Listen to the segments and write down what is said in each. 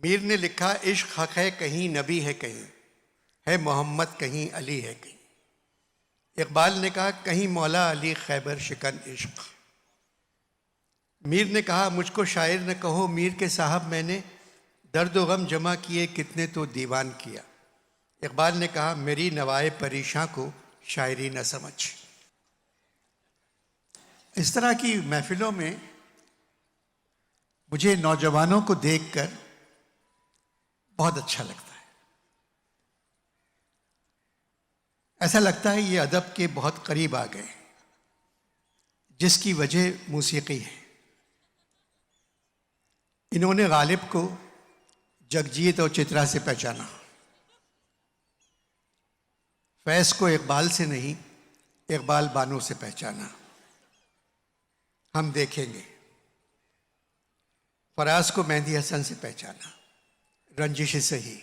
मीर ने लिखा, इश्क हक है कहीं नबी है कहीं, है मोहम्मद कहीं अली है कहीं। इकबाल ने कहा, कहीं मौला अली खैबर शिकन इश्क। मीर ने कहा, मुझको शायर न कहो मीर के साहब, मैंने दर्द व गम जमा किए कितने तो दीवान किया। इकबाल ने कहा, मेरी नवाए परेशान को शायरी न समझ। इस तरह की महफिलों में मुझे नौजवानों को देखकर बहुत अच्छा लगता है। ऐसा लगता है ये अदब के बहुत करीब आ गए, जिसकी वजह मौसीकी है। इन्होंने गालिब को जगजीत और चित्रा से पहचाना, फैज को इकबाल से नहीं, इकबाल बानो से पहचाना। हम देखेंगे। फराज को मेहंदी हसन से पहचाना, रंजिश सही।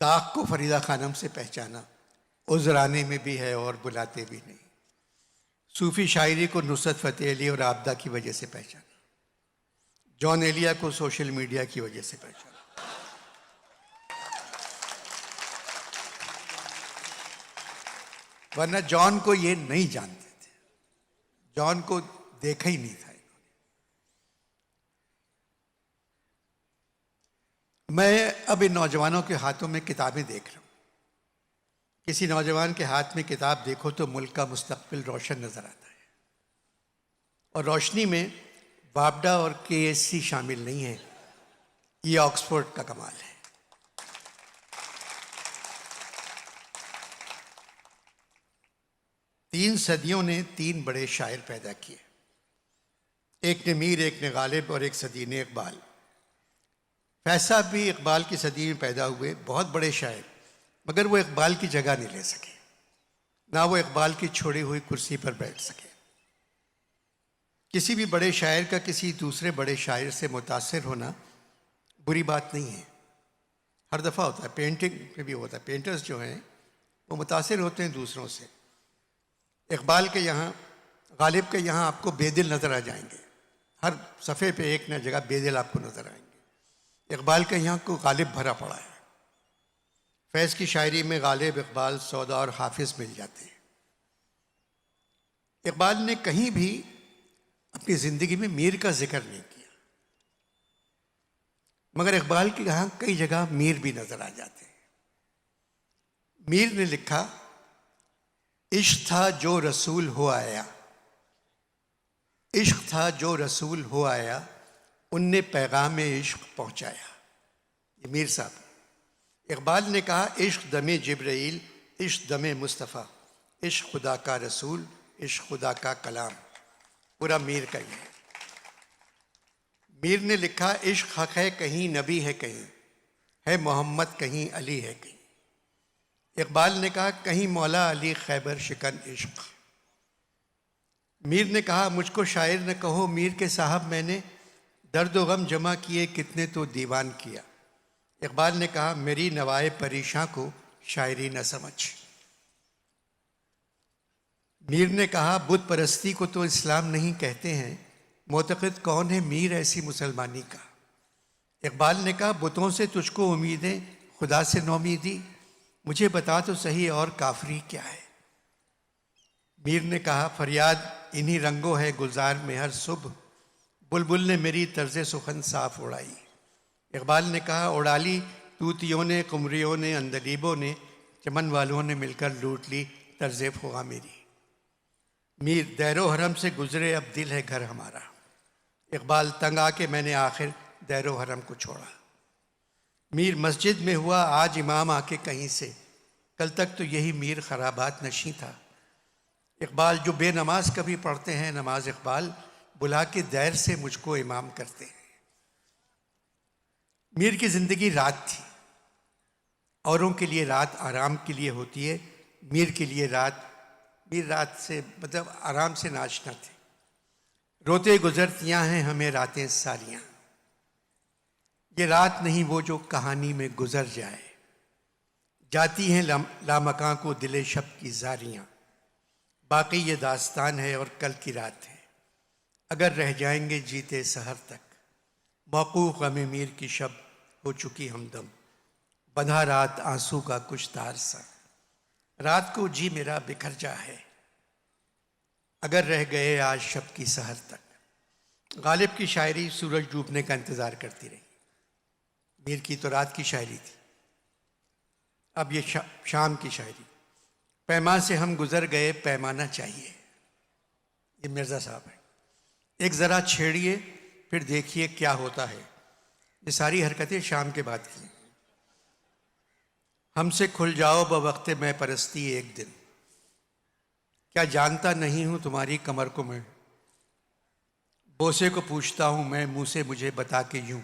दाग को फरीदा खानम से पहचाना, उजराने में भी है और बुलाते भी नहीं। सूफी शायरी को नुसरत फ़तेह अली और आबदा की वजह से पहचाना। जॉन एलिया को सोशल मीडिया की वजह से पहचाना। वरना जॉन को ये नहीं जानते थे, जॉन को देखा ही नहीं था इन्होंने। मैं अब इन नौजवानों के हाथों में किताबें देख रहा हूं। किसी नौजवान के हाथ में किताब देखो तो मुल्क का मुस्तकबिल रोशन नजर आता है, और रोशनी में बाबडा और केएससी शामिल नहीं है। ये ऑक्सफोर्ड का कमाल है। तीन सदियों ने तीन बड़े शायर पैदा किए, एक ने मीर, एक ने गालिब और एक सदी ने इकबाल। फैज साहब भी इकबाल की सदी में पैदा हुए, बहुत बड़े शायर, मगर वो इकबाल की जगह नहीं ले सके, ना वो इकबाल की छोड़ी हुई कुर्सी पर बैठ सके। किसी भी बड़े शायर का किसी दूसरे बड़े शायर से मुतासिर होना बुरी बात नहीं है, हर दफ़ा होता है। पेंटिंग में भी होता है, पेंटर्स जो हैं वो मुतासिर होते हैं दूसरों से। इकबाल के यहाँ, गालिब के यहाँ आपको बेदिल नज़र आ जाएंगे, हर सफ़े पे एक न जगह बेदिल आपको नज़र आएंगे। इकबाल के यहाँ को गालिब भरा पड़ा है। फैज़ की शायरी में गालिब, इकबाल, सौदा और हाफिज़ मिल जाते हैं। इकबाल ने कहीं भी अपनी ज़िंदगी में मीर का जिक्र नहीं किया, मगर इकबाल के यहाँ कई जगह मीर भी नज़र आ जाते हैं। मीर ने लिखा, इश्क था जो रसूल हो आया, इश्क था जो रसूल हो आया, उनने पैगाम इश्क पहुंचाया। ये मीर साहब। इकबाल ने कहा, इश्क दमे जिब्राइल, इश्क दमे मुस्तफ़ा, इश्क खुदा का रसूल, इश्क खुदा का कलाम। पूरा मीर का ही है। मीर ने लिखा, इश्क हक है कहीं नबी है कहीं, है मोहम्मद कहीं अली है कहीं। इकबाल ने कहा, कहीं मौला अली खैबर शिकन इश्क। मीर ने कहा, मुझको शायर न कहो मीर के साहब, मैंने दर्द व गम जमा किए कितने तो दीवान किया। इकबाल ने कहा, मेरी नवाए परेशान को शायरी न समझ। मीर ने कहा, बुत परस्ती को तो इस्लाम नहीं कहते हैं, मोतक़िद कौन है मीर ऐसी मुसलमानी का। इकबाल ने कहा, बुतों से तुझको उम्मीदें, खुदा से नौमीदी, मुझे बता तो सही और काफरी क्या है। मीर ने कहा, फरियाद इन्हीं रंगों है गुलजार में हर सुबह, बुलबुल ने मेरी तर्ज सुखन साफ उड़ाई। इकबाल ने कहा, उड़ाली तूतियों ने, कुमरियों ने, अंदलीबों ने, चमन वालों ने मिलकर लूट ली तर्ज फ़ुगा मेरी। मीर, दैरो हरम से गुजरे अब दिल है घर हमारा। इकबाल, तंग आके मैंने आखिर दैरो हरम को छोड़ा। मीर, मस्जिद में हुआ आज इमाम आके कहीं से, कल तक तो यही मीर खराबात नशी था। इकबाल, जो बेनमाज कभी पढ़ते हैं नमाज इकबाल, बुला के दैर से मुझको इमाम करते हैं। मीर की ज़िंदगी रात थी। औरों के लिए रात आराम के लिए होती है, मीर के लिए रात, मीर रात से मतलब आराम से नाचना थे। रोते गुजरतियाँ हैं हमें रातें सारियाँ, ये रात नहीं वो जो कहानी में गुजर जाए, जाती हैं लामकां को दिले शब की जारियाँ। बाकी ये दास्तान है और कल की रात है, अगर रह जाएंगे जीते सहर तक, मौकूफ़ ग़म मीर की शब हो चुकी हमदम, बंधा रात आंसू का कुछ तार सा, रात को जी मेरा बिखर जा है, अगर रह गए आज शब की सहर तक। गालिब की शायरी सूरज डूबने का इंतज़ार करती रही। मीर की तो रात की शायरी थी, अब ये शाम की शायरी। पैमा से हम गुजर गए पैमाना चाहिए, ये मिर्ज़ा साहब है। एक ज़रा छेड़िए फिर देखिए क्या होता है, ये सारी हरकतें शाम के बाद की। हमसे खुल जाओ बवक्त मैं परस्ती एक दिन, क्या जानता नहीं हूँ तुम्हारी कमर को मैं, बोसे को पूछता हूँ मैं मुँह से मुझे बता के यूँ,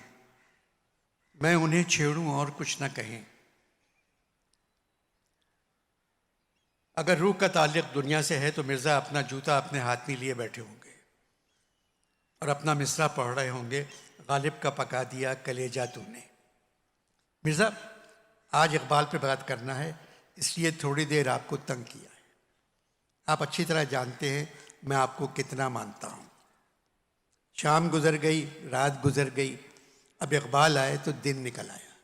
मैं उन्हें छेड़ूं और कुछ न कहें। अगर रूह का ताल्लुक दुनिया से है तो मिर्ज़ा अपना जूता अपने हाथ में लिए बैठे होंगे और अपना मिसरा पढ़ रहे होंगे, गालिब का पका दिया कलेजा तूने। मिर्ज़ा आज इकबाल पे बात करना है, इसलिए थोड़ी देर आपको तंग किया है। आप अच्छी तरह जानते हैं मैं आपको कितना मानता हूँ। शाम गुजर गई, रात गुजर गई, अब इकबाल आए तो दिन निकल आया।